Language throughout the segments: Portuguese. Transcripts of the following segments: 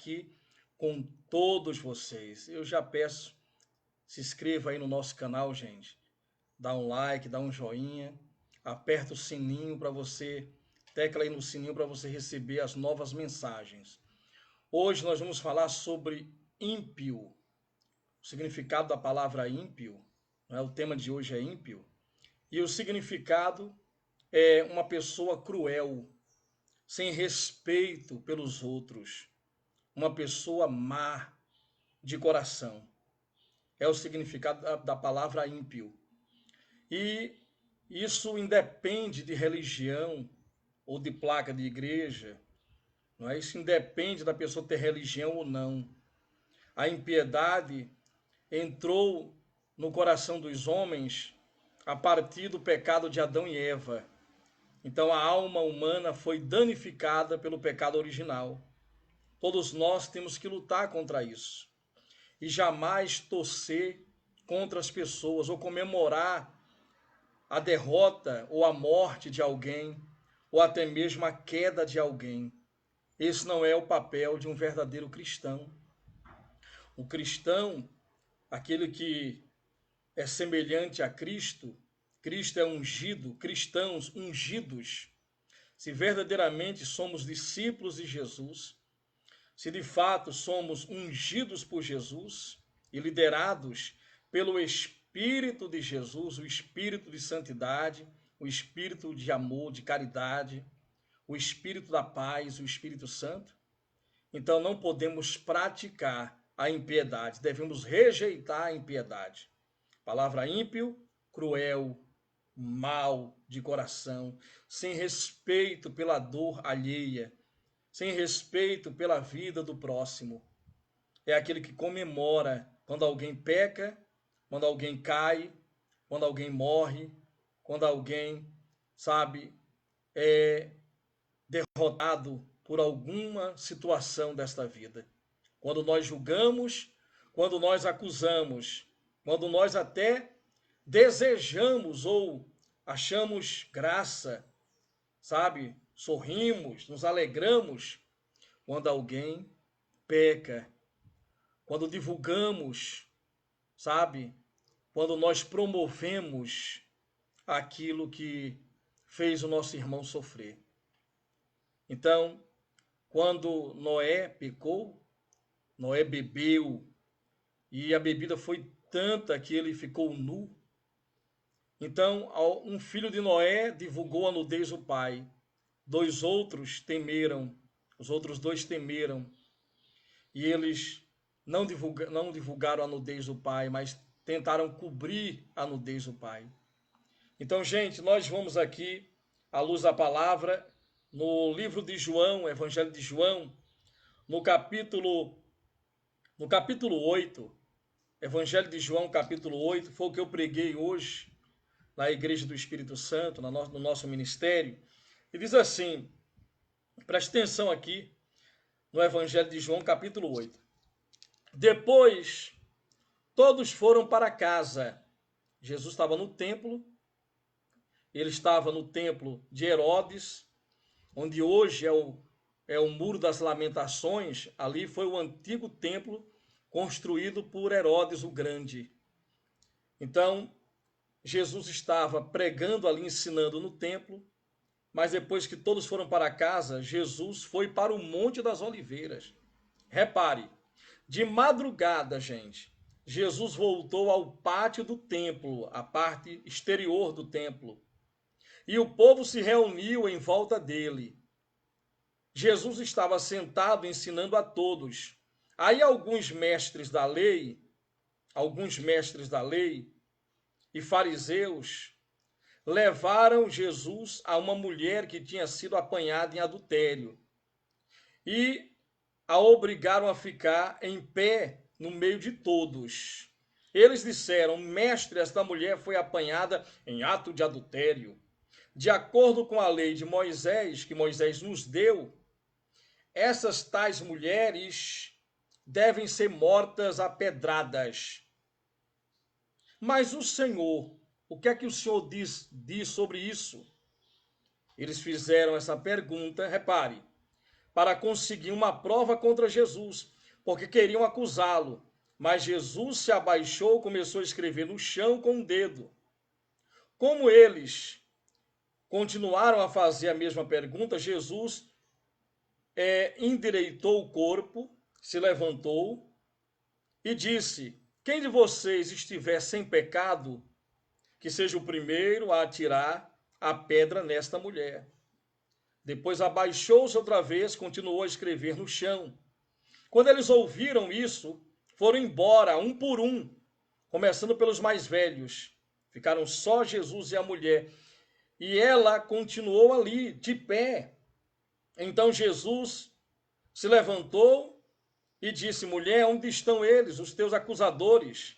aqui com todos vocês. Eu já peço, se inscreva aí no nosso canal, gente. Dá um like, dá um joinha, aperta o sininho para você, tecla aí no sininho para você receber as novas mensagens. Hoje nós vamos falar sobre ímpio, o significado da palavra ímpio, né? O tema de hoje é ímpio, e o significado é uma pessoa cruel, sem respeito pelos outros, uma pessoa má de coração. É o significado da palavra ímpio. E isso independe de religião ou de placa de igreja, não é? Isso independe da pessoa ter religião ou não. A impiedade entrou no coração dos homens a partir do pecado de Adão e Eva. Então a alma humana foi danificada pelo pecado original. Todos nós temos que lutar contra isso. E jamais torcer contra as pessoas ou comemorar a derrota ou a morte de alguém, ou até mesmo a queda de alguém. Esse não é o papel de um verdadeiro cristão. O cristão, aquele que é semelhante a Cristo, Cristo é ungido, cristãos ungidos. Se verdadeiramente somos discípulos de Jesus, se de fato somos ungidos por Jesus e liderados pelo Espírito de Jesus, o Espírito de santidade, o Espírito de amor, de caridade, o Espírito da paz, o Espírito Santo, então não podemos praticar a impiedade, devemos rejeitar a impiedade. Palavra ímpio, cruel, mau de coração, sem respeito pela dor alheia, sem respeito pela vida do próximo. É aquele que comemora quando alguém peca, quando alguém cai, quando alguém morre, quando alguém, sabe, é derrotado por alguma situação desta vida. Quando nós julgamos, quando nós acusamos, quando nós até desejamos ou achamos graça, sabe? Sorrimos, nos alegramos quando alguém peca, quando divulgamos, sabe? Quando nós promovemos aquilo que fez o nosso irmão sofrer. Então, quando Noé pecou, Noé bebeu e a bebida foi tanta que ele ficou nu. Então, um filho de Noé divulgou a nudez do pai. Dois outros temeram, os outros dois temeram. E eles não divulgaram a nudez do pai, mas tentaram cobrir a nudez do pai. Então, gente, nós vamos aqui, à luz da palavra, no livro de João, Evangelho de João, no capítulo 8, Evangelho de João, capítulo 8, foi o que eu preguei hoje na Igreja do Espírito Santo, no nosso ministério, e diz assim, preste atenção aqui, no Evangelho de João, capítulo 8. Depois, todos foram para casa. Jesus estava no templo, ele estava no templo de Herodes, onde hoje é o Muro das Lamentações. Ali foi o antigo templo construído por Herodes o Grande. Então, Jesus estava pregando ali, ensinando no templo, mas depois que todos foram para casa, Jesus foi para o Monte das Oliveiras. Repare, de madrugada, gente, Jesus voltou ao pátio do templo, a parte exterior do templo, e o povo se reuniu em volta dele. Jesus estava sentado ensinando a todos. Aí alguns mestres da lei e fariseus levaram Jesus a uma mulher que tinha sido apanhada em adultério e a obrigaram a ficar em pé no meio de todos. Eles disseram: mestre, esta mulher foi apanhada em ato de adultério. De acordo com a lei de Moisés, que Moisés nos deu, essas tais mulheres devem ser mortas a pedradas. Mas o Senhor, o que é que o Senhor diz sobre isso? Eles fizeram essa pergunta, repare, para conseguir uma prova contra Jesus, porque queriam acusá-lo. Mas Jesus se abaixou e começou a escrever no chão com o dedo. Como eles continuaram a fazer a mesma pergunta, Jesus endireitou o corpo, se levantou e disse: quem de vocês estiver sem pecado, que seja o primeiro a atirar a pedra nesta mulher. Depois abaixou-se outra vez, continuou a escrever no chão. Quando eles ouviram isso, foram embora, um por um, começando pelos mais velhos. Ficaram só Jesus e a mulher. E ela continuou ali, de pé. Então Jesus se levantou e disse: mulher, onde estão eles, os teus acusadores?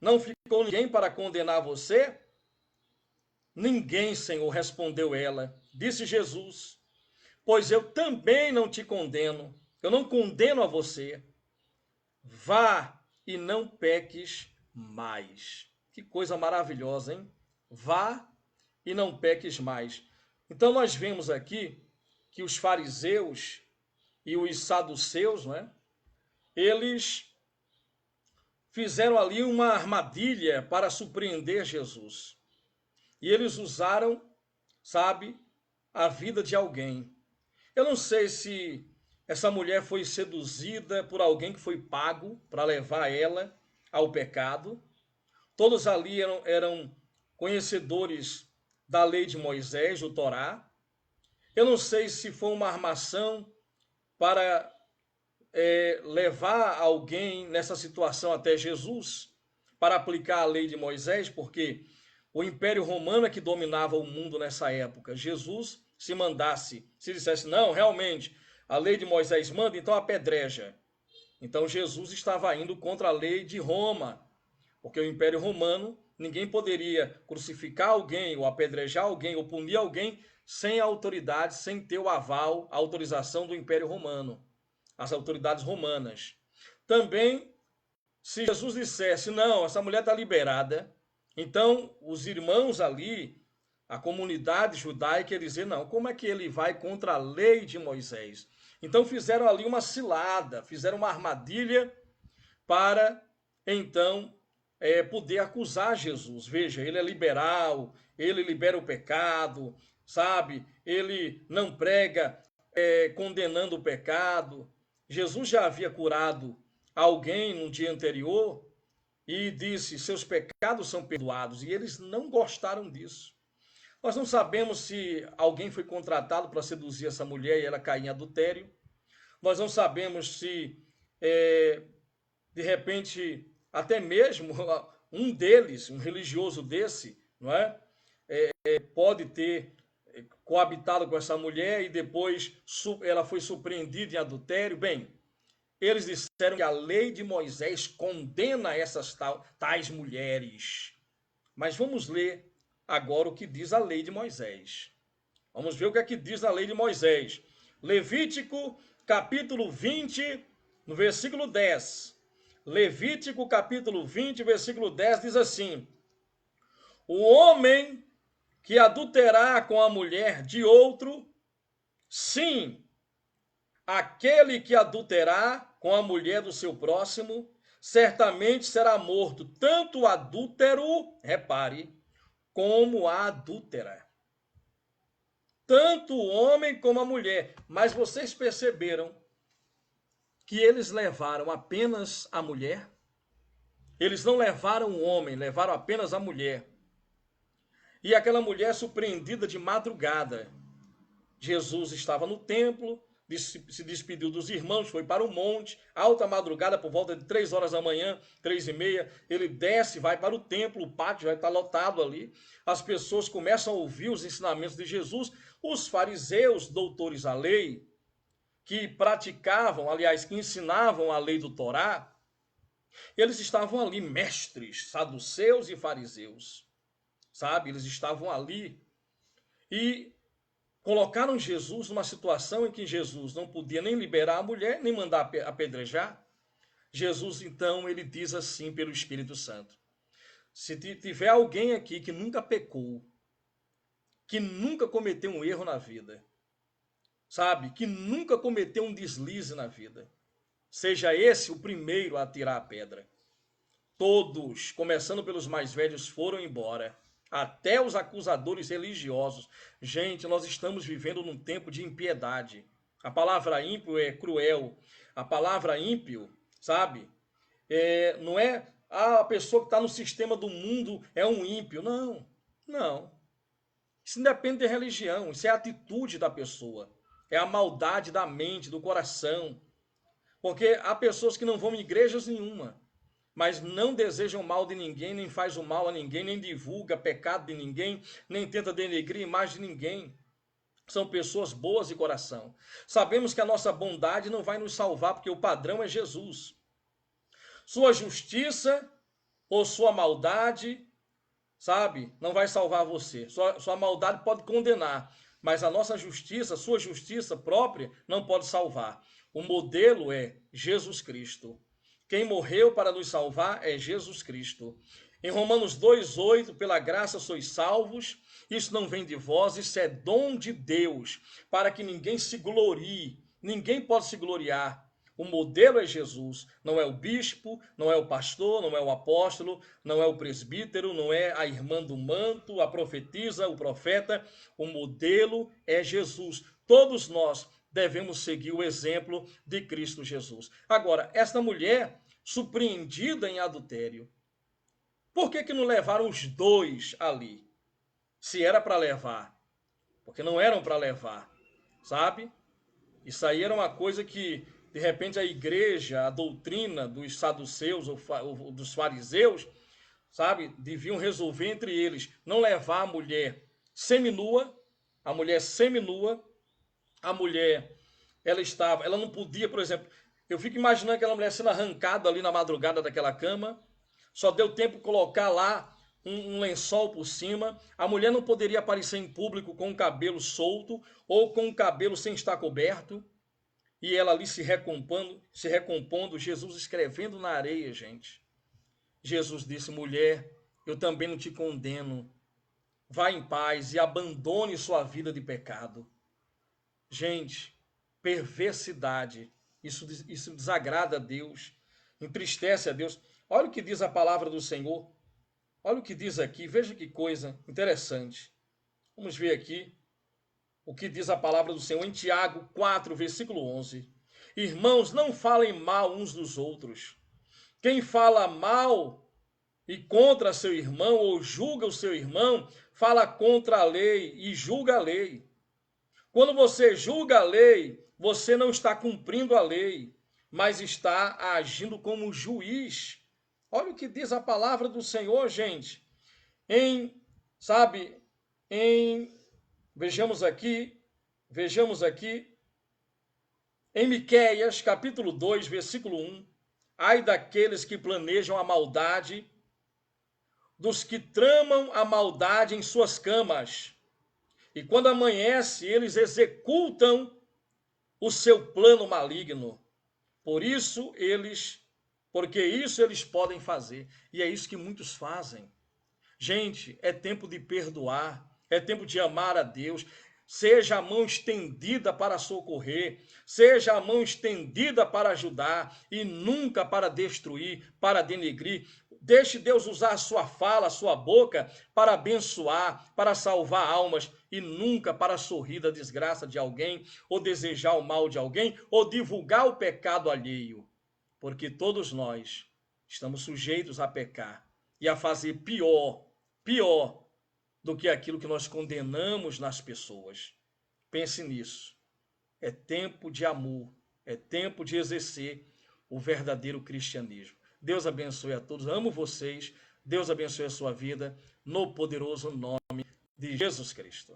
Não ficou ninguém para condenar você? Ninguém, Senhor, respondeu ela. Disse Jesus: pois eu também não te condeno. Eu não condeno a você. Vá e não peques mais. Que coisa maravilhosa, hein? Vá e não peques mais. Então nós vemos aqui que os fariseus e os saduceus, não é? Eles fizeram ali uma armadilha para surpreender Jesus. E eles usaram, sabe, a vida de alguém. Eu não sei se essa mulher foi seduzida por alguém que foi pago para levar ela ao pecado. Todos ali eram conhecedores da lei de Moisés, do Torá. Eu não sei se foi uma armação para levar alguém nessa situação até Jesus, para aplicar a lei de Moisés, porque o Império Romano é que dominava o mundo nessa época. Jesus, se dissesse, não, realmente, a lei de Moisés manda, então apedreja. Então Jesus estava indo contra a lei de Roma, porque o Império Romano, ninguém poderia crucificar alguém, ou apedrejar alguém, ou punir alguém, sem a autoridade, sem ter o aval, a autorização do Império Romano, as autoridades romanas. Também, se Jesus dissesse, não, essa mulher está liberada, então os irmãos ali, a comunidade judaica, ia dizer, não, como é que ele vai contra a lei de Moisés? Então fizeram ali uma cilada, fizeram uma armadilha para, então, poder acusar Jesus. Veja, ele é liberal, ele libera o pecado, sabe? Ele não prega condenando o pecado. Jesus já havia curado alguém no dia anterior e disse: seus pecados são perdoados. E eles não gostaram disso. Nós não sabemos se alguém foi contratado para seduzir essa mulher e ela cair em adultério. Nós não sabemos se, de repente, até mesmo um deles, um religioso desse, não é? Pode ter coabitado com essa mulher e depois ela foi surpreendida em adultério. Bem, eles disseram que a lei de Moisés condena essas tais mulheres. Mas vamos ler agora o que diz a lei de Moisés. Vamos ver o que é que diz a lei de Moisés. Levítico, capítulo 20, no versículo 10. Levítico, capítulo 20, versículo 10, diz assim: o homem que adulterar com a mulher de outro, sim, aquele que adulterar com a mulher do seu próximo, certamente será morto, tanto o adúltero, repare, como a adúltera. Tanto o homem como a mulher. Mas vocês perceberam que eles levaram apenas a mulher? Eles não levaram o homem, levaram apenas a mulher. E aquela mulher surpreendida de madrugada. Jesus estava no templo, se despediu dos irmãos, foi para o monte, alta madrugada, por volta de 3 horas da manhã, 3h30, ele desce, vai para o templo, o pátio já está lotado ali, as pessoas começam a ouvir os ensinamentos de Jesus, os fariseus, doutores da lei, que praticavam, aliás, que ensinavam a lei do Torá, eles estavam ali, mestres, saduceus e fariseus, sabe? Eles estavam ali e colocaram Jesus numa situação em que Jesus não podia nem liberar a mulher, nem mandar apedrejar. Jesus, então, ele diz assim pelo Espírito Santo: se tiver alguém aqui que nunca pecou, que nunca cometeu um erro na vida, sabe, que nunca cometeu um deslize na vida, seja esse o primeiro a tirar a pedra. Todos, começando pelos mais velhos, foram embora. Até os acusadores religiosos. Gente, nós estamos vivendo num tempo de impiedade. A palavra ímpio é cruel. A palavra ímpio, sabe? Não é a pessoa que está no sistema do mundo é um ímpio. Não, não. Isso não depende de religião. Isso é a atitude da pessoa. É a maldade da mente, do coração. Porque há pessoas que não vão em igrejas nenhuma, mas não desejam mal de ninguém, nem faz o mal a ninguém, nem divulga pecado de ninguém, nem tenta denegrir a imagem de ninguém. São pessoas boas de coração. Sabemos que a nossa bondade não vai nos salvar, porque o padrão é Jesus. Sua justiça ou sua maldade, sabe, não vai salvar você. Sua maldade pode condenar, mas a nossa justiça, sua justiça própria, não pode salvar. O modelo é Jesus Cristo. Quem morreu para nos salvar é Jesus Cristo. Em Romanos 2,8, pela graça sois salvos, isso não vem de vós, isso é dom de Deus, para que ninguém se glorie, ninguém pode se gloriar. O modelo é Jesus, não é o bispo, não é o pastor, não é o apóstolo, não é o presbítero, não é a irmã do manto, a profetisa, o profeta. O modelo é Jesus. Todos nós devemos seguir o exemplo de Cristo Jesus. Agora, esta mulher surpreendida em adultério, por que não levaram os dois ali? Se era para levar, porque não eram para levar, sabe? Isso aí era uma coisa que, de repente, a igreja, a doutrina dos saduceus ou dos fariseus, sabe, deviam resolver entre eles, não levar a mulher seminua, a mulher seminua, a mulher, ela não podia, por exemplo, eu fico imaginando aquela mulher sendo arrancada ali na madrugada daquela cama, só deu tempo de colocar lá um lençol por cima, a mulher não poderia aparecer em público com o cabelo solto ou com o cabelo sem estar coberto, e ela ali se recompondo, Jesus escrevendo na areia, gente. Jesus disse, mulher, eu também não te condeno, vá em paz e abandone sua vida de pecado. Gente, perversidade, isso desagrada a Deus, entristece a Deus. Olha o que diz a palavra do Senhor, olha o que diz aqui, veja que coisa interessante. Vamos ver aqui o que diz a palavra do Senhor em Tiago 4, versículo 11. Irmãos, não falem mal uns dos outros. Quem fala mal e contra seu irmão ou julga o seu irmão, fala contra a lei e julga a lei. Quando você julga a lei, você não está cumprindo a lei, mas está agindo como juiz. Olha o que diz a palavra do Senhor, gente. Sabe, vejamos aqui, em Miqueias, capítulo 2, versículo 1, ai daqueles que planejam a maldade, dos que tramam a maldade em suas camas, e quando amanhece, eles executam o seu plano maligno. Porque isso eles podem fazer, e é isso que muitos fazem. Gente, é tempo de perdoar, é tempo de amar a Deus. Seja a mão estendida para socorrer, seja a mão estendida para ajudar e nunca para destruir, para denegrir. Deixe Deus usar a sua fala, a sua boca para abençoar, para salvar almas e nunca para sorrir da desgraça de alguém ou desejar o mal de alguém ou divulgar o pecado alheio. Porque todos nós estamos sujeitos a pecar e a fazer pior do que aquilo que nós condenamos nas pessoas. Pense nisso. É tempo de amor, é tempo de exercer o verdadeiro cristianismo. Deus abençoe a todos, amo vocês, Deus abençoe a sua vida, no poderoso nome de Jesus Cristo.